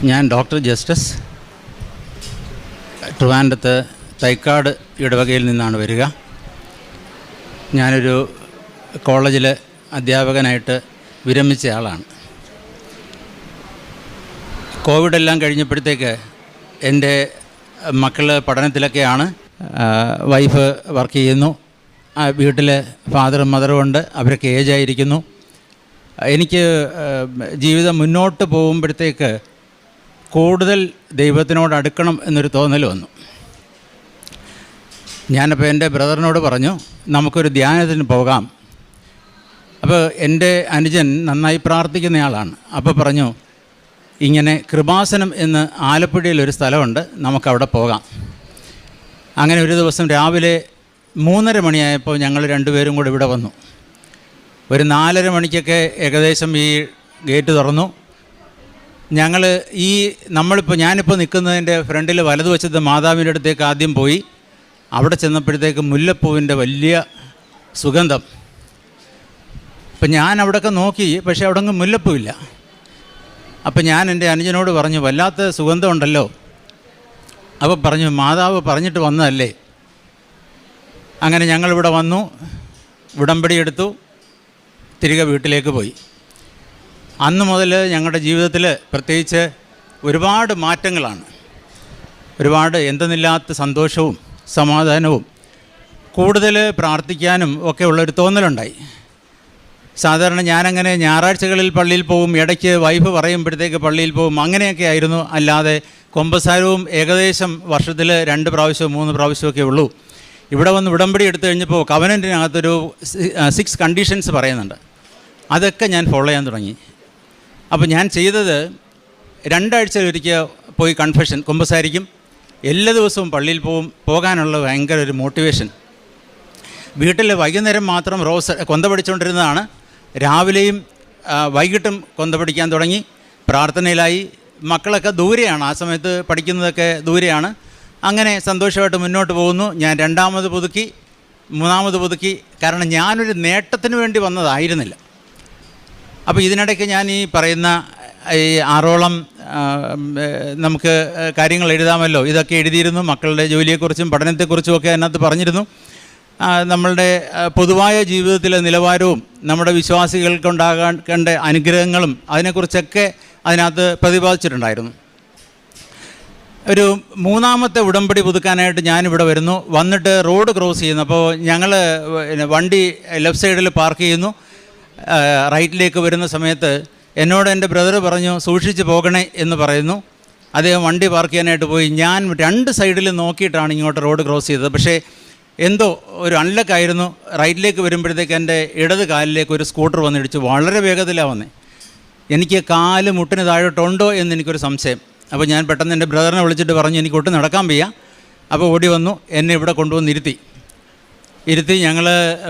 ഞാൻ doctor justice ട്രിവാൻഡ്രത്ത് തൈക്കാട് ഇടവകയിൽ നിന്നാണ് വരിക. ഞാനൊരു കോളേജിൽ അധ്യാപകനായിട്ട് വിരമിച്ച ആളാണ്. കോവിഡെല്ലാം കഴിഞ്ഞപ്പോഴത്തേക്ക് എൻ്റെ മക്കൾ പഠനത്തിലൊക്കെയാണ്. വൈഫ് വർക്ക് ചെയ്യുന്നു, വീട്ടിൽ ഫാദറും മദറും ഉണ്ട്, അവരൊക്കെ ഏജായിരിക്കുന്നു. എനിക്ക് ജീവിതം മുന്നോട്ട് പോകുമ്പോഴത്തേക്ക് കൂടുതൽ ദൈവത്തിനോട് അടുക്കണം എന്നൊരു തോന്നൽ വന്നു. ഞാനപ്പോൾ എൻ്റെ ബ്രദറിനോട് പറഞ്ഞു, നമുക്കൊരു ധ്യാനത്തിന് പോകാം. അപ്പോൾ എൻ്റെ അനുജൻ നന്നായി പ്രാർത്ഥിക്കുന്നയാളാണ്. അപ്പോൾ പറഞ്ഞു, ഇങ്ങനെ കൃപാസനം എന്ന് ആലപ്പുഴയിലൊരു സ്ഥലമുണ്ട്, നമുക്കവിടെ പോകാം. അങ്ങനെ ഒരു ദിവസം രാവിലെ 3:30 മണിയായപ്പോൾ ഞങ്ങൾ രണ്ടുപേരും കൂടെ ഇവിടെ വന്നു. ഒരു 4:30 മണിക്കൊക്കെ ഏകദേശം ഈ ഗേറ്റ് തുറന്നു. ഞങ്ങൾ ഞാനിപ്പോൾ നിൽക്കുന്നതിൻ്റെ ഫ്രണ്ടിൽ വലതുവശത്ത് മാതാവിൻ്റെ അടുത്തേക്ക് ആദ്യം പോയി. അവിടെ ചെന്നപ്പോഴത്തേക്ക് മുല്ലപ്പൂവിൻ്റെ വലിയ സുഗന്ധം. അപ്പം ഞാൻ അവിടെയൊക്കെ നോക്കി, പക്ഷേ അവിടെ ഒന്നും മുല്ലപ്പൂവില്ല. അപ്പം ഞാൻ എൻ്റെ അനുജനോട് പറഞ്ഞു, വല്ലാത്ത സുഗന്ധമുണ്ടല്ലോ. അപ്പോൾ പറഞ്ഞു, മാതാവ് പറഞ്ഞിട്ട് വന്നതല്ലേ. അങ്ങനെ ഞങ്ങളിവിടെ വന്നു, ഉടമ്പടി എടുത്തു, തിരികെ വീട്ടിലേക്ക് പോയി. അന്ന് മുതൽ ഞങ്ങളുടെ ജീവിതത്തിൽ പ്രത്യേകിച്ച് ഒരുപാട് മാറ്റങ്ങളാണ്. ഒരുപാട് എന്തെന്നില്ലാത്ത സന്തോഷവും സമാധാനവും കൂടുതൽ പ്രാർത്ഥിക്കാനും ഒക്കെ ഉള്ളൊരു തോന്നലുണ്ടായി. സാധാരണ ഞാനങ്ങനെ ഞായറാഴ്ചകളിൽ പള്ളിയിൽ പോകും, ഇടയ്ക്ക് വൈഫ് പറയുമ്പോഴത്തേക്ക് പള്ളിയിൽ പോകും, അങ്ങനെയൊക്കെ ആയിരുന്നു. അല്ലാതെ കുമ്പസാരവും ഏകദേശം വർഷത്തിൽ 2 പ്രാവശ്യമോ 3 പ്രാവശ്യമൊക്കെ ഉള്ളൂ. ഇവിടെ വന്ന് ഉടമ്പടി എടുത്തു കഴിഞ്ഞപ്പോൾ കവനൻറ്റിനകത്തൊരു 6 കണ്ടീഷൻസ് പറയുന്നുണ്ട്. അതൊക്കെ ഞാൻ ഫോളോ ചെയ്യാൻ തുടങ്ങി. അപ്പോൾ ഞാൻ ചെയ്തത് 2 ആഴ്ചയിലൊരിക്കൽ പോയി കൺഫെഷൻ കുമ്പസാരിക്കും, എല്ലാ ദിവസവും പള്ളിയിൽ പോകാനുള്ള ഭയങ്കര ഒരു മോട്ടിവേഷൻ. വീട്ടിൽ വൈകുന്നേരം മാത്രം കൊന്ത പഠിച്ചുകൊണ്ടിരുന്നതാണ്. രാവിലെയും വൈകിട്ടും കൊന്ത പഠിക്കാൻ തുടങ്ങി. പ്രാർത്ഥനയിലായി. മക്കളൊക്കെ ദൂരെയാണ്, ആ സമയത്ത് പഠിക്കുന്നതൊക്കെ ദൂരെയാണ്. അങ്ങനെ സന്തോഷമായിട്ട് മുന്നോട്ട് പോകുന്നു. ഞാൻ 2ാമത് പുതുക്കി, 3ാമത് പുതുക്കി. കാരണം ഞാനൊരു നേട്ടത്തിന് വേണ്ടി വന്നതായിരുന്നില്ല. അപ്പോൾ ഇതിനിടയ്ക്ക് ഞാൻ ഈ പറയുന്ന 6ഓളം നമുക്ക് കാര്യങ്ങൾ എഴുതാമല്ലോ, ഇതൊക്കെ എഴുതിയിരുന്നു. മക്കളുടെ ജോലിയെക്കുറിച്ചും പഠനത്തെക്കുറിച്ചും ഒക്കെ അതിനകത്ത് പറഞ്ഞിരുന്നു. നമ്മളുടെ പൊതുവായ ജീവിതത്തിലെ നിലവാരവും നമ്മുടെ വിശ്വാസികൾക്കുണ്ടാകേണ്ട അനുഗ്രഹങ്ങളും അതിനെക്കുറിച്ചൊക്കെ അതിനകത്ത് പ്രതിപാദിച്ചിട്ടുണ്ടായിരുന്നു. ഒരു 3ാമത്തെ ഉടമ്പടി പുതുക്കാനായിട്ട് ഞാനിവിടെ വരുന്നു. വന്നിട്ട് റോഡ് ക്രോസ് ചെയ്യുന്നു. അപ്പോൾ ഞങ്ങൾ വണ്ടി ലെഫ്റ്റ് സൈഡിൽ പാർക്ക് ചെയ്യുന്നു. റൈറ്റിലേക്ക് വരുന്ന സമയത്ത് എന്നോട് എൻ്റെ ബ്രദർ പറഞ്ഞു, സൂക്ഷിച്ച് പോകണേ എന്ന് പറയുന്നു. അദ്ദേഹം വണ്ടി പാർക്ക് ചെയ്യാനായിട്ട് പോയി. ഞാൻ 2 സൈഡിൽ നോക്കിയിട്ടാണ് ഇങ്ങോട്ട് റോഡ് ക്രോസ് ചെയ്തത്. പക്ഷേ എന്തോ ഒരു അൺലക്കായിരുന്നു. റൈറ്റിലേക്ക് വരുമ്പോഴത്തേക്ക് എൻ്റെ ഇടത് കാലിലേക്ക് ഒരു സ്കൂട്ടർ വന്നിടിച്ചു. വളരെ വേഗത്തിലാണ് വന്നത്. എനിക്ക് കാല് മുട്ടിന് താഴോട്ടുണ്ടോ എന്നെനിക്കൊരു സംശയം. അപ്പോൾ ഞാൻ പെട്ടെന്ന് എൻ്റെ ബ്രദറിനെ വിളിച്ചിട്ട് പറഞ്ഞു, എനിക്ക് ഒട്ടും നടക്കാൻ വയ്യ. അപ്പോൾ ഓടി വന്നു, എന്നെ ഇവിടെ കൊണ്ടുവന്നിരുത്തി. ഞങ്ങൾ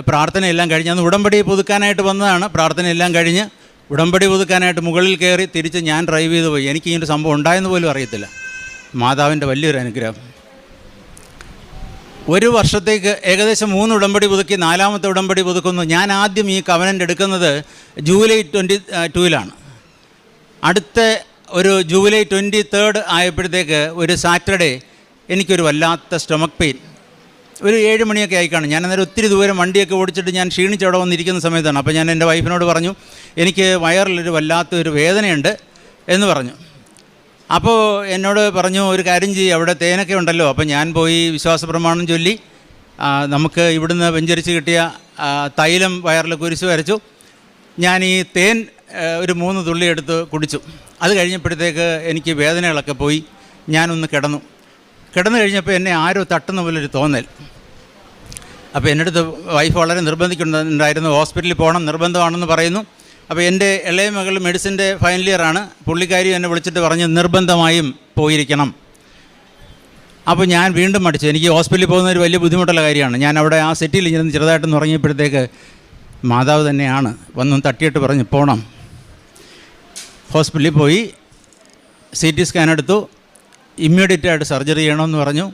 പ്രാർത്ഥനയെല്ലാം കഴിഞ്ഞ്, അന്ന് ഉടമ്പടി പുതുക്കാനായിട്ട് വന്നതാണ്. പ്രാർത്ഥനയെല്ലാം കഴിഞ്ഞ് ഉടമ്പടി പുതുക്കാനായിട്ട് മുകളിൽ കയറി തിരിച്ച് ഞാൻ ഡ്രൈവ് ചെയ്ത് പോയി. എനിക്ക് ഇങ്ങനൊരു സംഭവം ഉണ്ടായെന്ന് പോലും അറിയത്തില്ല. മാതാവിൻ്റെ വലിയൊരു അനുഗ്രഹം. 1 വർഷത്തേക്ക് ഏകദേശം 3 ഉടമ്പടി പുതുക്കി, 4ാമത്തെ ഉടമ്പടി പുതുക്കുന്നു. ഞാൻ ആദ്യം ഈ കവനൻ്റ് എടുക്കുന്നത് ജൂലൈ 22 അടുത്ത ഒരു ജൂലൈ 23 ആയപ്പോഴത്തേക്ക് ഒരു സാറ്റർഡേ എനിക്കൊരു വല്ലാത്ത സ്റ്റൊമക്ക് പെയിൻ. ഒരു 7 മണിയൊക്കെ ആയിക്കാണ്. ഞാൻ അന്നേരം ഒത്തിരി ദൂരം വണ്ടിയൊക്കെ ഓടിച്ചിട്ട് ഞാൻ ക്ഷീണിച്ചവിടെ വന്നിരിക്കുന്ന സമയത്താണ്. അപ്പോൾ ഞാൻ എൻ്റെ വൈഫിനോട് പറഞ്ഞു, എനിക്ക് വയറിലൊരു വല്ലാത്തൊരു വേദനയുണ്ട് എന്ന് പറഞ്ഞു. അപ്പോൾ എന്നോട് പറഞ്ഞു, ഒരു കാര്യം ചെയ്യും, അവിടെ തേനൊക്കെ ഉണ്ടല്ലോ. അപ്പോൾ ഞാൻ പോയി വിശ്വാസ പ്രമാണം ചൊല്ലി നമുക്ക് ഇവിടുന്ന് വെഞ്ചരിച്ച് കിട്ടിയ തൈലം വയറിൽ കുരിശ് വരച്ചു. ഞാൻ ഈ തേൻ ഒരു 3 തുള്ളി എടുത്ത് കുടിച്ചു. അത് കഴിഞ്ഞപ്പോഴത്തേക്ക് എനിക്ക് വേദനകളൊക്കെ പോയി. ഞാനൊന്ന് കിടന്നു കഴിഞ്ഞപ്പോൾ എന്നെ ആരോ തട്ടുന്ന പോലൊരു തോന്നൽ. അപ്പോൾ എൻ്റെ അടുത്ത് വൈഫ് വളരെ നിർബന്ധിക്കുന്നുണ്ടായിരുന്നു, ഹോസ്പിറ്റലിൽ പോകണം, നിർബന്ധമാണെന്ന് പറയുന്നു. അപ്പോൾ എൻ്റെ ഇളയ മകൾ മെഡിസിൻ്റെ ഫൈനൽ ഇയറാണ്. പുള്ളിക്കാരി എന്നെ വിളിച്ചിട്ട് പറഞ്ഞ് നിർബന്ധമായും പോയിരിക്കണം. അപ്പോൾ ഞാൻ വീണ്ടും മടിച്ചു. എനിക്ക് ഹോസ്പിറ്റലിൽ പോകുന്നൊരു വലിയ ബുദ്ധിമുട്ടുള്ള കാര്യമാണ്. ഞാൻ അവിടെ ആ സെറ്റിൽ ഇരുന്ന് ചെറുതായിട്ടൊന്ന് ഉറങ്ങിയപ്പോഴത്തേക്ക് മാതാവ് തന്നെയാണ് വന്നും തട്ടിയിട്ട് പറഞ്ഞ് പോകണം. ഹോസ്പിറ്റലിൽ പോയി CT സ്കാൻ എടുത്തു. ഇമ്മീഡിയറ്റായിട്ട് സർജറി ചെയ്യണമെന്ന് പറഞ്ഞു.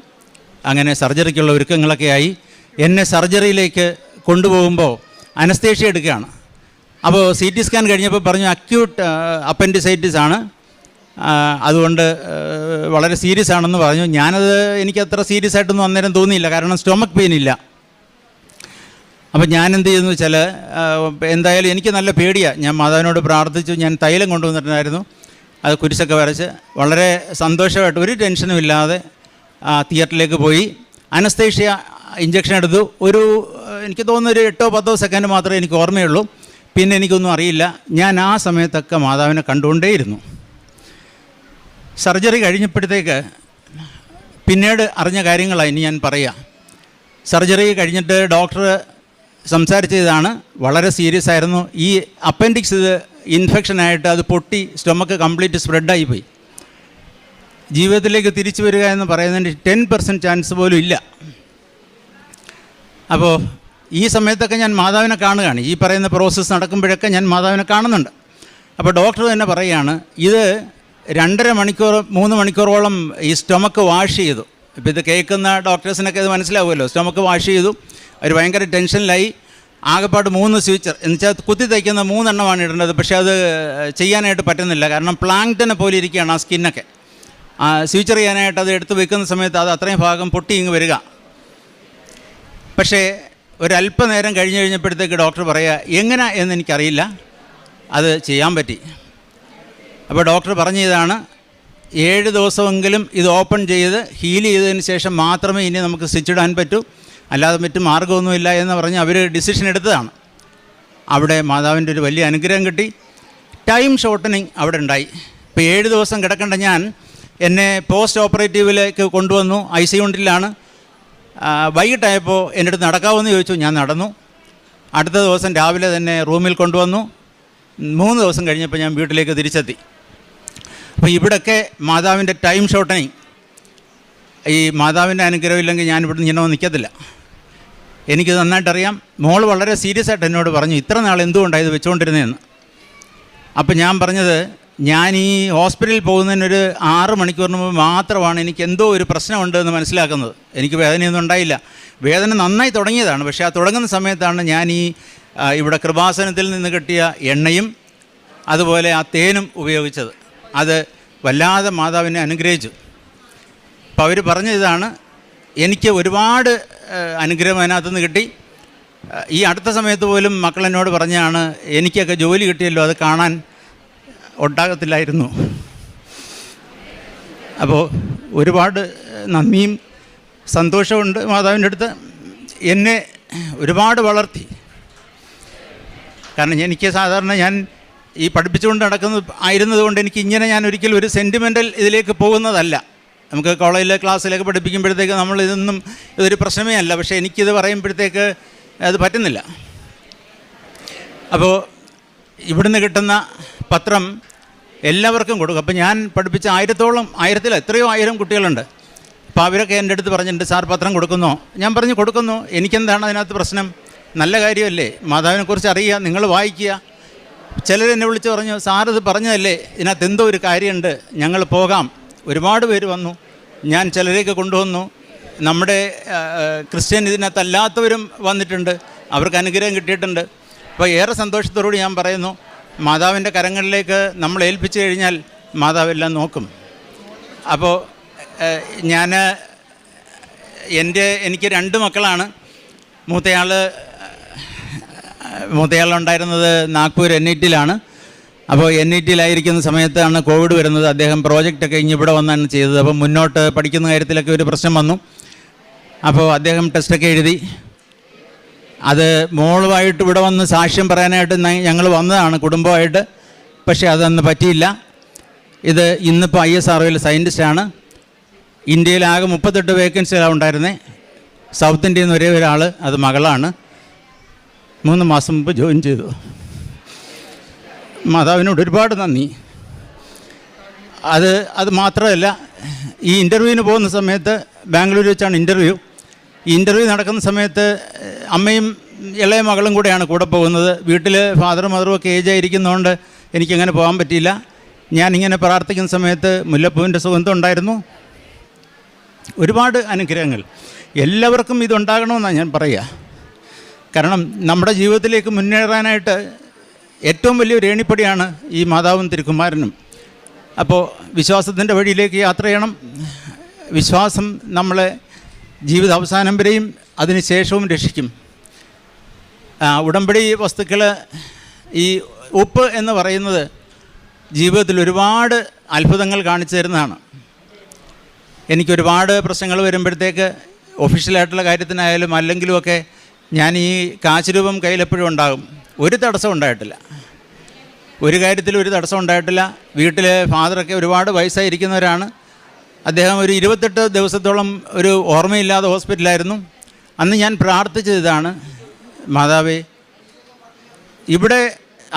അങ്ങനെ സർജറിക്കുള്ള ഒരുക്കങ്ങളൊക്കെ ആയി. എന്നെ സർജറിയിലേക്ക് കൊണ്ടുപോകുമ്പോൾ അനസ്തേഷ്യ എടുക്കുകയാണ്. അപ്പോൾ CT സ്കാൻ കഴിഞ്ഞപ്പോൾ പറഞ്ഞു അക്യൂട്ട് അപ്പൻഡിസൈറ്റിസ് ആണ്, അതുകൊണ്ട് വളരെ സീരിയസ് ആണെന്ന് പറഞ്ഞു. ഞാനത് എനിക്കത്ര സീരിയസ് ആയിട്ടൊന്നും അന്നേരം തോന്നിയില്ല, കാരണം സ്റ്റൊമക്ക് പെയിൻ ഇല്ല. അപ്പം ഞാൻ എന്ത് ചെയ്യുന്നു വെച്ചാൽ, എന്തായാലും എനിക്ക് നല്ല പേടിയാണ്. ഞാൻ മാതാവിനോട് പ്രാർത്ഥിച്ചു. ഞാൻ തൈലം കൊണ്ടുവന്നിട്ടുണ്ടായിരുന്നു. അത് കുരിശൊക്കെ വരച്ച് വളരെ സന്തോഷമായിട്ട് ഒരു ടെൻഷനും ഇല്ലാതെ തിയേറ്ററിലേക്ക് പോയി. അനസ്തേഷ്യ ഇഞ്ചക്ഷൻ എടുത്തു. എനിക്ക് തോന്നുന്നു ഒരു 8-10 സെക്കൻഡ് മാത്രമേ എനിക്ക് ഓർമ്മയുള്ളൂ. പിന്നെ എനിക്കൊന്നും അറിയില്ല. ഞാൻ ആ സമയത്തൊക്കെ മാതാവിനെ കണ്ടുകൊണ്ടേയിരുന്നു. സർജറി കഴിഞ്ഞപ്പോഴത്തേക്ക് പിന്നീട് അറിഞ്ഞ കാര്യങ്ങളാണ് ഇനി ഞാൻ പറയാം. സർജറി കഴിഞ്ഞിട്ട് ഡോക്ടർ സംസാരിച്ചതാണ്, വളരെ സീരിയസ് ആയിരുന്നു. ഈ അപ്പൻഡിക്സ് ഇൻഫെക്ഷനായിട്ട് അത് പൊട്ടി സ്റ്റൊമക്ക് കംപ്ലീറ്റ് സ്പ്രെഡായിപ്പോയി. ജീവിതത്തിലേക്ക് തിരിച്ചു വരിക എന്ന് പറയുന്നതിന് 10% ചാൻസ് പോലും ഇല്ല. അപ്പോൾ ഈ സമയത്തൊക്കെ ഞാൻ മാതാവിനെ കാണുകയാണ്. ഈ പറയുന്ന പ്രോസസ്സ് നടക്കുമ്പോഴൊക്കെ ഞാൻ മാതാവിനെ കാണുന്നുണ്ട്. അപ്പോൾ ഡോക്ടർ തന്നെ പറയുകയാണ്, ഇത് 2.5 മണിക്കൂർ 3 മണിക്കൂറോളം ഈ സ്റ്റൊമക്ക് വാഷ് ചെയ്തു. ഇപ്പോൾ ഇത് കേൾക്കുന്ന ഡോക്ടേഴ്സിനൊക്കെ ഇത് മനസ്സിലാവുമല്ലോ. സ്റ്റൊമക്ക് വാഷ് ചെയ്തു. അവർ ഭയങ്കര ടെൻഷനിലായി. ആകെപ്പാട് 3 സ്വിച്ചർ എന്ന് വെച്ചാൽ കുത്തി തയ്ക്കുന്ന 3 എണ്ണമാണ് ഇടേണ്ടത്. പക്ഷേ അത് ചെയ്യാനായിട്ട് പറ്റുന്നില്ല, കാരണം പ്ലാങ്ക്ടനെ പോലെ ഇരിക്കുകയാണ് ആ സ്കിന്നൊക്കെ. സ്വിച്ചർ ചെയ്യാനായിട്ട് അത് എടുത്ത് വെക്കുന്ന സമയത്ത് അത് അത്രയും ഭാഗം പൊട്ടി ഇങ്ങ് വരിക. പക്ഷേ ഒരല്പനേരം കഴിഞ്ഞപ്പോഴത്തേക്ക് ഡോക്ടർ പറയുക, എങ്ങനെ എന്ന് എനിക്കറിയില്ല, അത് ചെയ്യാൻ പറ്റി. അപ്പോൾ ഡോക്ടർ പറഞ്ഞതാണ്, 7 ദിവസമെങ്കിലും ഇത് ഓപ്പൺ ചെയ്ത് ഹീൽ ചെയ്തതിന് ശേഷം മാത്രമേ ഇനി നമുക്ക് സ്റ്റിച്ച് ഇടാൻ പറ്റൂ, അല്ലാതെ മറ്റു മാർഗ്ഗമൊന്നുമില്ല എന്ന് പറഞ്ഞ് അവർ ഡിസിഷൻ എടുത്തതാണ്. അവിടെ മാതാവിൻ്റെ ഒരു വലിയ അനുഗ്രഹം കിട്ടി. ടൈം ഷോർട്ടനിങ് അവിടെ ഉണ്ടായി. ഇപ്പോൾ 7 ദിവസം കിടക്കേണ്ട ഞാൻ എന്നെ പോസ്റ്റ് ഓപ്പറേറ്റീവിലേക്ക് കൊണ്ടുവന്നു. ICU യൂണിറ്റിലാണ്. വൈകിട്ടായപ്പോൾ എൻ്റെ അടുത്ത് നടക്കാമെന്ന് ചോദിച്ചു. ഞാൻ നടന്നു. അടുത്ത ദിവസം രാവിലെ തന്നെ റൂമിൽ കൊണ്ടുവന്നു. 3 ദിവസം കഴിഞ്ഞപ്പോൾ ഞാൻ വീട്ടിലേക്ക് തിരിച്ചെത്തി. അപ്പോൾ ഇവിടെയൊക്കെ മാതാവിൻ്റെ ടൈം ഷോർട്ടനിങ്, ഈ മാതാവിൻ്റെ അനുഗ്രഹം ഇല്ലെങ്കിൽ ഞാൻ ഇവിടെ ഇങ്ങനെ നിൽക്കത്തില്ല. എനിക്ക് നന്നായിട്ടറിയാം. മോൾ വളരെ സീരിയസ് ആയിട്ട് എന്നോട് പറഞ്ഞു, ഇത്ര നാൾ എന്തുകൊണ്ടാണ് ഇത് വെച്ചുകൊണ്ടിരുന്നതെന്ന്. അപ്പം ഞാൻ പറഞ്ഞത്, ഞാൻ ഈ ഹോസ്പിറ്റലിൽ പോകുന്നതിനൊരു 6 മണിക്കൂറിന് മുമ്പ് മാത്രമാണ് എനിക്ക് എന്തോ ഒരു പ്രശ്നമുണ്ട് എന്ന് മനസ്സിലാക്കുന്നത്. എനിക്ക് വേദനയൊന്നും ഉണ്ടായില്ല. വേദന നന്നായി തുടങ്ങിയതാണ്. പക്ഷേ ആ തുടങ്ങുന്ന സമയത്താണ് ഞാൻ ഇവിടെ കൃപാസനത്തിൽ നിന്ന് കിട്ടിയ എണ്ണയും അതുപോലെ ആ തേനും ഉപയോഗിച്ചത്. അത് വല്ലാതെ മാതാവിനെ അനുഗ്രഹിച്ചു. അപ്പോൾ അവർ പറഞ്ഞതാണ്, എനിക്ക് ഒരുപാട് അനുഗ്രഹം അതിനകത്തുനിന്ന് കിട്ടി. ഈ അടുത്ത സമയത്ത് പോലും മക്കൾ എന്നോട് പറഞ്ഞാണ്, എനിക്കൊക്കെ ജോലി കിട്ടിയല്ലോ, അത് കാണാൻ ഉണ്ടാകത്തില്ലായിരുന്നു. അപ്പോൾ ഒരുപാട് നന്ദിയും സന്തോഷമുണ്ട് മാതാവിൻ്റെ അടുത്ത്. എന്നെ ഒരുപാട് വളർത്തി. കാരണം എനിക്ക് സാധാരണ ഞാൻ ഈ പഠിപ്പിച്ചുകൊണ്ട് ആയിരുന്നത് കൊണ്ട് എനിക്ക് ഇങ്ങനെ ഞാൻ ഒരിക്കലും ഒരു സെൻറ്റിമെൻ്റൽ ഇതിലേക്ക് പോകുന്നതല്ല. നമുക്ക് കോളേജിലെ ക്ലാസ്സിലേക്ക് പഠിപ്പിക്കുമ്പോഴത്തേക്ക് ഇതൊരു പ്രശ്നമേ അല്ല. പക്ഷേ എനിക്കിത് പറയുമ്പോഴത്തേക്ക് അത് പറ്റുന്നില്ല. അപ്പോൾ ഇവിടുന്ന് കിട്ടുന്ന പത്രം എല്ലാവർക്കും കൊടുക്കും. അപ്പോൾ ഞാൻ പഠിപ്പിച്ച 1000 എത്രയോ 1000 കുട്ടികളുണ്ട്. അപ്പോൾ അവരൊക്കെ എൻ്റെ അടുത്ത് പറഞ്ഞിട്ടുണ്ട്, സാർ പത്രം കൊടുക്കുന്നോ? ഞാൻ പറഞ്ഞു, കൊടുക്കുന്നു. എനിക്കെന്താണ് അതിനകത്ത് പ്രശ്നം? നല്ല കാര്യമല്ലേ, മാതാവിനെക്കുറിച്ച് അറിയുക, നിങ്ങൾ വായിക്കുക. ചിലരെന്നെ വിളിച്ച് പറഞ്ഞു, സാറിത് പറഞ്ഞതല്ലേ, ഇതിനകത്ത് എന്തോ ഒരു കാര്യമുണ്ട്, ഞങ്ങൾ പോകാം. ഒരുപാട് പേര് വന്നു. ഞാൻ ചിലരെയൊക്കെ കൊണ്ടുവന്നു. നമ്മുടെ ക്രിസ്ത്യൻ ഇതിനകത്തല്ലാത്തവരും വന്നിട്ടുണ്ട്. അവർക്ക് അനുഗ്രഹം കിട്ടിയിട്ടുണ്ട്. അപ്പോൾ ഏറെ സന്തോഷത്തോടുകൂടി ഞാൻ പറയുന്നു, മാതാവിൻ്റെ കരങ്ങളിലേക്ക് നമ്മൾ ഏൽപ്പിച്ചു കഴിഞ്ഞാൽ മാതാവെല്ലാം നോക്കും. അപ്പോൾ എനിക്ക് 2 മക്കളാണ്. മൂത്തയാളുണ്ടായിരുന്നത് നാഗ്പൂർ NITയിലാണ്. അപ്പോൾ NITയിലായിരിക്കുന്ന സമയത്താണ് കോവിഡ് വരുന്നത്. അദ്ദേഹം പ്രോജക്റ്റൊക്കെ ഇവിടെ വന്നാണ് ചെയ്തത്. അപ്പോൾ മുന്നോട്ട് പഠിക്കുന്ന കാര്യത്തിലൊക്കെ ഒരു പ്രശ്നം വന്നു. അപ്പോൾ അദ്ദേഹം ടെസ്റ്റൊക്കെ എഴുതി. അത് മോളുമായിട്ട് ഇവിടെ വന്ന് സാക്ഷ്യം പറയാനായിട്ട് ഞങ്ങൾ വന്നതാണ് കുടുംബമായിട്ട്. പക്ഷേ അതൊന്നും പറ്റിയില്ല. ഇത് ഇന്നിപ്പോൾ ISROയിൽ സയൻറ്റിസ്റ്റാണ്. ഇന്ത്യയിലാകെ 38 വേക്കൻസികളാണ് ഉണ്ടായിരുന്നത്. സൗത്ത് ഇന്ത്യയിൽ നിന്ന് ഒരേ ഒരാൾ, അത് മകളാണ്. 3 മാസം മുമ്പ് ജോയിൻ ചെയ്തു. മാതാവിനോട് ഒരുപാട് നന്ദി. അത് മാത്രമല്ല, ഈ ഇൻ്റർവ്യൂവിന് പോകുന്ന സമയത്ത് ബാംഗ്ലൂർ വെച്ചാണ് ഇൻ്റർവ്യൂ. ഈ ഇൻ്റർവ്യൂ നടക്കുന്ന സമയത്ത് അമ്മയും ഇളയ മകളും കൂടെയാണ് കൂടെ പോകുന്നത്. വീട്ടിൽ ഫാദറും മദറും ഒക്കെ ഏജായിരിക്കുന്നതുകൊണ്ട് എനിക്കങ്ങനെ പോകാൻ പറ്റിയില്ല. ഞാനിങ്ങനെ പ്രാർത്ഥിക്കുന്ന സമയത്ത് മുല്ലപ്പൂവിൻ്റെ സുഗന്ധം ഉണ്ടായിരുന്നു. ഒരുപാട് അനുഗ്രഹങ്ങൾ. എല്ലാവർക്കും ഇതുണ്ടാകണമെന്നാണ് ഞാൻ പറയുക. കാരണം നമ്മുടെ ജീവിതത്തിലേക്ക് മുന്നേറാനായിട്ട് ഏറ്റവും വലിയൊരു ഏണിപ്പടിയാണ് ഈ മാതാവും തിരുക്കുമാരനും. അപ്പോൾ വിശ്വാസത്തിൻ്റെ വഴിയിലേക്ക് യാത്ര ചെയ്യണം. വിശ്വാസം നമ്മളെ ജീവിതാവസാനം വരെയും അതിനുശേഷവും രക്ഷിക്കും. ഉടമ്പടി വസ്തുക്കൾ, ഈ ഉപ്പ് എന്ന് പറയുന്നത് ജീവിതത്തിൽ ഒരുപാട് അത്ഭുതങ്ങൾ കാണിച്ചു തരുന്നതാണ്. എനിക്കൊരുപാട് പ്രശ്നങ്ങൾ വരുമ്പോഴത്തേക്ക് ഒഫീഷ്യലായിട്ടുള്ള കാര്യത്തിനായാലും അല്ലെങ്കിലുമൊക്കെ ഞാൻ ഈ കാശ് രൂപം കയ്യിലെപ്പോഴും ഉണ്ടാകും. ഒരു തടസ്സം ഉണ്ടായിട്ടില്ല, ഒരു കാര്യത്തിലും ഒരു തടസ്സം ഉണ്ടായിട്ടില്ല. വീട്ടിലെ ഫാദറൊക്കെ ഒരുപാട് വയസ്സായിരിക്കുന്നവരാണ്. അദ്ദേഹം ഒരു 28 ദിവസത്തോളം ഒരു ഓർമ്മയില്ലാതെ ഹോസ്പിറ്റലായിരുന്നു. അന്ന് ഞാൻ പ്രാർത്ഥിച്ചത് ഇതാണ്: മാതാവേ, ഇവിടെ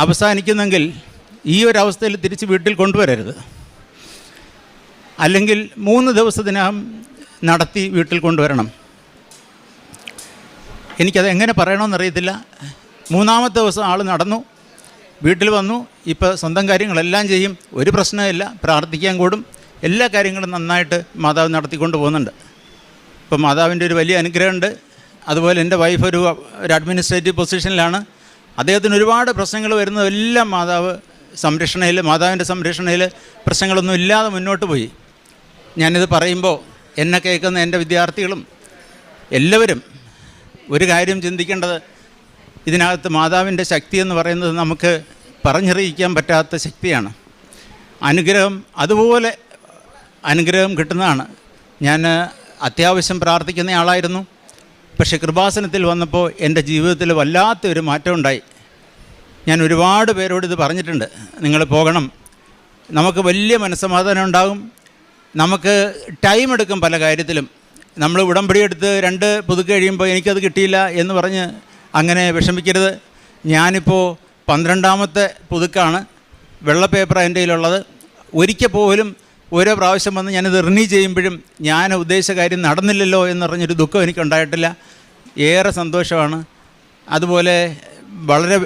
അവസാനിക്കുന്നെങ്കിൽ ഈ ഒരു അവസ്ഥയിൽ തിരിച്ച് വീട്ടിൽ കൊണ്ടുവരരുത്, അല്ലെങ്കിൽ 3 ദിവസത്തിനകം നടത്തി വീട്ടിൽ കൊണ്ടുവരണം. എനിക്കത് എങ്ങനെ പറയണമെന്നറിയത്തില്ല. 3-ാമത്തെ ദിവസം ആൾ നടന്നു, വീട്ടിൽ വന്നു. ഇപ്പോൾ സ്വന്തം കാര്യങ്ങളെല്ലാം ചെയ്യും, ഒരു പ്രശ്നമില്ല, പ്രാർത്ഥിക്കാൻ കൂടും, എല്ലാ കാര്യങ്ങളും നന്നായിട്ട് മാതാവ് നടത്തിക്കൊണ്ട് പോകുന്നുണ്ട്. ഇപ്പോൾ മാതാവിൻ്റെ ഒരു വലിയ അനുഗ്രഹമുണ്ട്. അതുപോലെ എൻ്റെ വൈഫ് ഒരു അഡ്മിനിസ്ട്രേറ്റീവ് പൊസിഷനിലാണ്. അദ്ദേഹത്തിന് ഒരുപാട് പ്രശ്നങ്ങൾ വരുന്നതെല്ലാം മാതാവിൻ്റെ സംരക്ഷണയിൽ പ്രശ്നങ്ങളൊന്നും ഇല്ലാതെ മുന്നോട്ട് പോയി. ഞാനിത് പറയുമ്പോൾ എന്നെ കേൾക്കുന്ന എൻ്റെ വിദ്യാർത്ഥികളും എല്ലാവരും ഒരു കാര്യം ചിന്തിക്കേണ്ടത്, ഇതിനകത്ത് മാതാവിൻ്റെ ശക്തി എന്ന് പറയുന്നത് നമുക്ക് പറഞ്ഞറിയിക്കാൻ പറ്റാത്ത ശക്തിയാണ്. അനുഗ്രഹം അതുപോലെ അനുഗ്രഹം കിട്ടുന്നതാണ്. ഞാൻ അത്യാവശ്യം പ്രാർത്ഥിക്കുന്ന ആളായിരുന്നു. പക്ഷേ കൃപാസനത്തിൽ വന്നപ്പോൾ എൻ്റെ ജീവിതത്തിൽ വല്ലാത്തൊരു മാറ്റം ഉണ്ടായി. ഞാൻ ഒരുപാട് പേരോട് ഇത് പറഞ്ഞിട്ടുണ്ട്, നിങ്ങൾ പോകണം, നമുക്ക് വലിയ മനസ്സമാധാനം ഉണ്ടാകും. നമുക്ക് ടൈം എടുക്കും പല കാര്യത്തിലും. നമ്മൾ ഉടമ്പടി എടുത്ത് 2 പുതുക്കി കഴിയുമ്പോൾ എനിക്കത് കിട്ടിയില്ല എന്ന് പറഞ്ഞ് അങ്ങനെ വിഷമിക്കരുത്. ഞാനിപ്പോൾ 12-ാമത്തെ പുതുക്കാണ്. വെള്ള പേപ്പറാണ് എൻ്റെ കയ്യിലുള്ളത്. ഒരിക്കൽ പോലും ഓരോ പ്രാവശ്യം വന്ന് ഞാനിത് റിന്യൂ ചെയ്യുമ്പോഴും ഞാൻ ഉദ്ദേശിച്ച കാര്യം നടന്നില്ലല്ലോ എന്ന് പറഞ്ഞൊരു ദുഃഖം എനിക്കുണ്ടായിട്ടില്ല. ഏറെ സന്തോഷമാണ്. അതുപോലെ വളരെ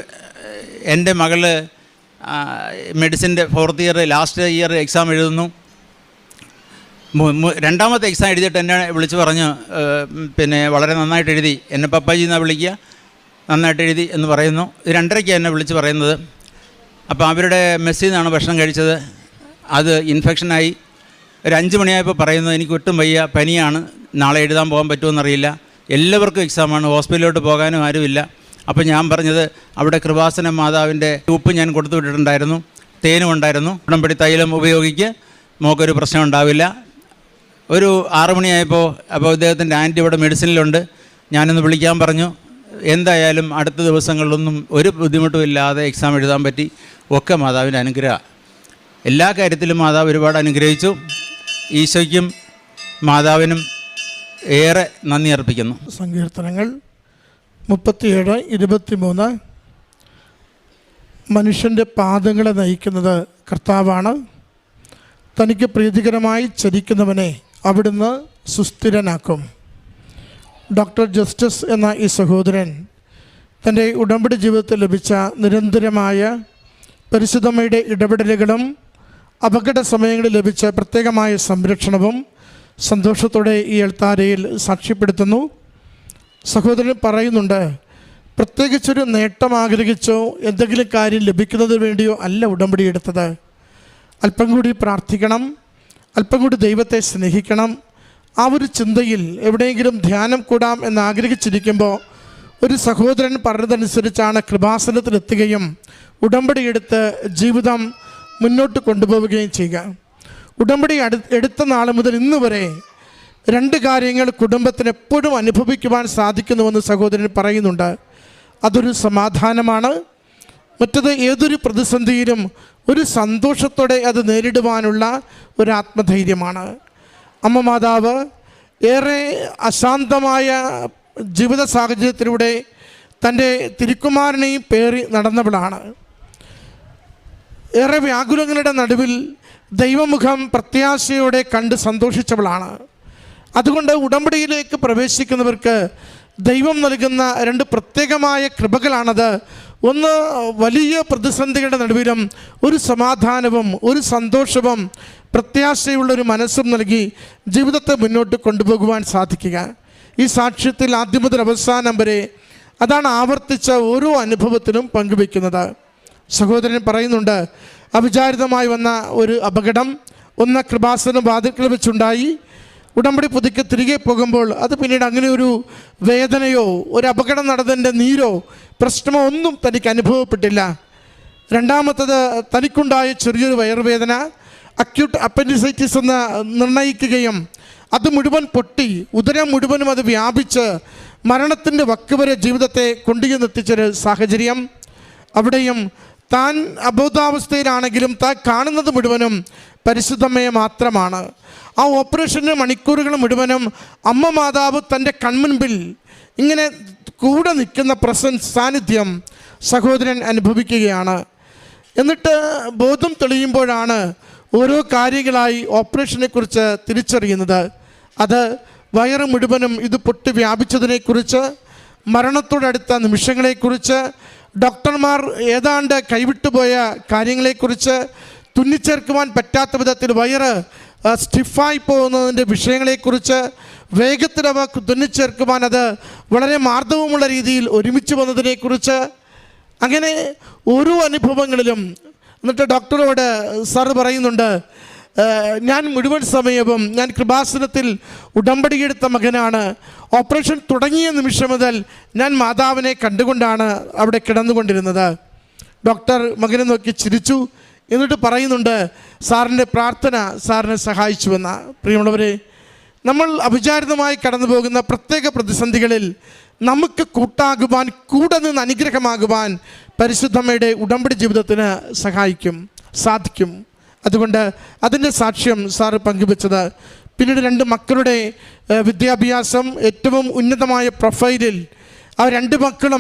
എൻ്റെ മകള് മെഡിസിൻ്റെ 4th year last year exam എഴുതുന്നു. 2ാമത്തെ എക്സാം എഴുതിയിട്ട് എന്നെ വിളിച്ച് പറഞ്ഞു, പിന്നെ വളരെ നന്നായിട്ട് എഴുതി, എന്നെ പപ്പാജി എന്നാണ് വിളിക്കുക, നന്നായിട്ട് എഴുതി എന്ന് പറയുന്നു. 2:30 എന്നെ വിളിച്ച് പറയുന്നത്. അപ്പോൾ അവരുടെ മെസ്സിൽ നിന്നാണ് ഭക്ഷണം കഴിച്ചത്, അത് ഇൻഫെക്ഷനായി. ഒരു 5 മണിയായപ്പോൾ പറയുന്നു, എനിക്ക് ഒട്ടും വയ്യ, പനിയാണ്, നാളെ എഴുതാൻ പോകാൻ പറ്റുമെന്നറിയില്ല, എല്ലാവർക്കും എക്സാമാണ്, ഹോസ്പിറ്റലിലോട്ട് പോകാനും ആരുമില്ല. അപ്പോൾ ഞാൻ പറഞ്ഞത്, അവിടെ കൃപാസന മാതാവിൻ്റെ ഉപ്പ് ഞാൻ കൊടുത്തു വിട്ടിട്ടുണ്ടായിരുന്നു, തേനും ഉണ്ടായിരുന്നു, ഉടമ്പടി തൈലം ഉപയോഗിക്ക്, മോക്കൊരു പ്രശ്നം ഉണ്ടാവില്ല. ഒരു 6 മണിയായപ്പോൾ അപ്പോൾ അദ്ദേഹത്തിൻ്റെ ആൻറ്റി ഇവിടെ മെഡിസിനിലുണ്ട്, ഞാനൊന്ന് വിളിക്കാൻ പറഞ്ഞു. എന്തായാലും അടുത്ത ദിവസങ്ങളിലൊന്നും ഒരു ബുദ്ധിമുട്ടും ഇല്ലാതെ എക്സാം എഴുതാൻ പറ്റി. ഒക്കെ മാതാവിൻ്റെ അനുഗ്രഹം. എല്ലാ കാര്യത്തിലും മാതാവ് ഒരുപാട് അനുഗ്രഹിച്ചു. ഈശോയ്ക്കും മാതാവിനും ഏറെ നന്ദി അർപ്പിക്കുന്നു. സങ്കീർത്തനങ്ങൾ 37:23 മനുഷ്യൻ്റെ പാദങ്ങളെ നയിക്കുന്നത് കർത്താവാണ്, തനിക്ക് പ്രീതികരമായി ചരിക്കുന്നവനെ അവിടുന്ന് സുസ്ഥിരനാക്കും. ഡോക്ടർ ജസ്റ്റിസ് എന്ന ഈ സഹോദരൻ തൻ്റെ ഉടമ്പടി ജീവിതത്തിൽ ലഭിച്ച നിരന്തരമായ പരിശുദ്ധമ്മയുടെ ഇടപെടലുകളും അപകട സമയങ്ങളിൽ ലഭിച്ച പ്രത്യേകമായ സംരക്ഷണവും സന്തോഷത്തോടെ ഈ എൽത്താരയിൽ സാക്ഷ്യപ്പെടുത്തുന്നു. സഹോദരൻ പറയുന്നുണ്ട്, പ്രത്യേകിച്ചൊരു നേട്ടം ആഗ്രഹിച്ചോ എന്തെങ്കിലും കാര്യം ലഭിക്കുന്നതിന് വേണ്ടിയോ അല്ല ഉടമ്പടി എടുത്തത്. അല്പം കൂടി പ്രാർത്ഥിക്കണം, അല്പം കൂടി ദൈവത്തെ സ്നേഹിക്കണം. ആ ഒരു ചിന്തയിൽ എവിടെയെങ്കിലും ധ്യാനം കൂടാം എന്നാഗ്രഹിച്ചിരിക്കുമ്പോൾ ഒരു സഹോദരൻ പറഞ്ഞതനുസരിച്ചാണ് കൃപാസനത്തിലെത്തുകയും ഉടമ്പടി എടുത്ത് ജീവിതം മുന്നോട്ട് കൊണ്ടുപോവുകയും ചെയ്യുക. ഉടമ്പടി എടുത്ത നാൾ മുതൽ ഇന്ന് വരെ 2 കാര്യങ്ങൾ കുടുംബത്തിന് എപ്പോഴും അനുഭവിക്കുവാൻ സാധിക്കുന്നുവെന്ന് സഹോദരൻ പറയുന്നുണ്ട്. അതൊരു സമാധാനമാണ്, മറ്റത് ഏതൊരു പ്രതിസന്ധിയിലും ഒരു സന്തോഷത്തോടെ അത് നേരിടുവാനുള്ള ഒരു ആത്മധൈര്യമാണ്. അമ്മ മാതാവ് ഏറെ അശാന്തമായ ജീവിത സാഹചര്യത്തിലൂടെ തൻ്റെ തിരുക്കുമാരനെയും പേറി നടന്നവളാണ്. ഏറെ വ്യാകുലങ്ങളുടെ നടുവിൽ ദൈവമുഖം പ്രത്യാശയോടെ കണ്ട് സന്തോഷിച്ചവളാണ്. അതുകൊണ്ട് ഉടമ്പടിയിലേക്ക് പ്രവേശിക്കുന്നവർക്ക് ദൈവം നൽകുന്ന 2 പ്രത്യേകമായ കൃപകളാണത്. ഒന്ന്, വലിയ പ്രതിസന്ധികളുടെ നടുവിലും ഒരു സമാധാനവും ഒരു സന്തോഷവും പ്രത്യാശയുള്ളൊരു മനസ്സും നൽകി ജീവിതത്തെ മുന്നോട്ട് കൊണ്ടുപോകുവാൻ സാധിക്കുക. ഈ സാക്ഷ്യത്തിൽ ആദ്യം മുതൽ അവസാനം വരെ അതാണ് ആവർത്തിച്ച ഓരോ അനുഭവത്തിലും പങ്കുവെക്കുന്നത്. സഹോദരൻ പറയുന്നുണ്ട്, അവിചാരിതമായി വന്ന ഒരു അപകടം ഒന്ന് കൃപാസനം വാതിൽക്കൽ വെച്ചുണ്ടായി. ഉടമ്പടി പുതുക്കി തിരികെ പോകുമ്പോൾ അത് പിന്നീട് അങ്ങനെ ഒരു വേദനയോ ഒരു അപകടം നടന്നതിൻ്റെ നീരോ പ്രശ്നമോ ഒന്നും തനിക്ക് അനുഭവപ്പെട്ടില്ല. രണ്ടാമത്തത് തനിക്കുണ്ടായ ചെറിയൊരു വയറുവേദന, അക്യൂട്ട് അപ്പൻഡിസൈറ്റിസ് എന്ന് നിർണ്ണയിക്കുകയും അത് മുഴുവൻ പൊട്ടി ഉദരം മുഴുവനും അത് വ്യാപിച്ച് മരണത്തിൻ്റെ വക്ക് വരെ ജീവിതത്തെ കൊണ്ടുചെന്നെത്തിച്ചൊരു സാഹചര്യം. അവിടെയും താൻ അബോധാവസ്ഥയിലാണെങ്കിലും താൻ കാണുന്നത് മുഴുവനും പരിശുദ്ധമ്മയെ മാത്രമാണ്. ആ ഓപ്പറേഷൻ്റെ മണിക്കൂറുകൾ മുഴുവനും അമ്മ മാതാവ് തൻ്റെ കൺമുൻപിൽ ഇങ്ങനെ കൂടെ നിൽക്കുന്ന പ്രസൻസ്, സാന്നിധ്യം സഹോദരൻ അനുഭവിക്കുകയാണ്. എന്നിട്ട് ബോധം തെളിയുമ്പോഴാണ് ഓരോ കാര്യങ്ങളായി ഓപ്പറേഷനെക്കുറിച്ച് തിരിച്ചറിയുന്നത്. അത് വയറ് മുഴുവനും ഇത് പൊട്ടി വ്യാപിച്ചതിനെക്കുറിച്ച്, മരണത്തോടടുത്ത നിമിഷങ്ങളെക്കുറിച്ച്, ഡോക്ടർമാർ ഏതാണ്ട് കൈവിട്ടുപോയ കാര്യങ്ങളെക്കുറിച്ച്, തുന്നിച്ചേർക്കുവാൻ പറ്റാത്ത വിധത്തിൽ വയറ് സ്റ്റിഫായി പോകുന്നതിൻ്റെ വിഷയങ്ങളെക്കുറിച്ച്, വേഗത്തിലവ തുന്നിച്ചേർക്കുവാൻ അത് വളരെ മാർദ്ദവമുള്ള രീതിയിൽ ഒരുമിച്ച് വന്നതിനെക്കുറിച്ച്, അങ്ങനെ ഓരോ അനുഭവങ്ങളിലും. എന്നിട്ട് ഡോക്ടറോട് സാറ് പറയുന്നുണ്ട്, ഞാൻ മുഴുവൻ സമയവും ഞാൻ കൃപാസനത്തിൽ ഉടമ്പടിയെടുത്ത മകനാണ്. ഓപ്പറേഷൻ തുടങ്ങിയ നിമിഷം മുതൽ ഞാൻ മാതാവിനെ കണ്ടുകൊണ്ടാണ് അവിടെ കിടന്നുകൊണ്ടിരുന്നത്. ഡോക്ടർ മകനെ നോക്കി ചിരിച്ചു. എന്നിട്ട് പറയുന്നുണ്ട്, സാറിൻ്റെ പ്രാർത്ഥന സാറിനെ സഹായിച്ചുവെന്ന. പ്രിയമുള്ളവരെ, നമ്മൾ അവിചാരിതമായി കടന്നു പോകുന്ന പ്രത്യേക പ്രതിസന്ധികളിൽ നമുക്ക് കൂട്ടാകുവാൻ, കൂടെ നിന്ന് അനുഗ്രഹമാകുവാൻ പരിശുദ്ധമ്മയുടെ ഉടമ്പടി ജീവിതത്തിന് സാധിക്കും. അതുകൊണ്ട് അതിൻ്റെ സാക്ഷ്യം സാറ് പങ്കുവെച്ചത്. പിന്നീട് 2 മക്കളുടെ വിദ്യാഭ്യാസം ഏറ്റവും ഉന്നതമായ പ്രൊഫൈലിൽ ആ 2 മക്കളും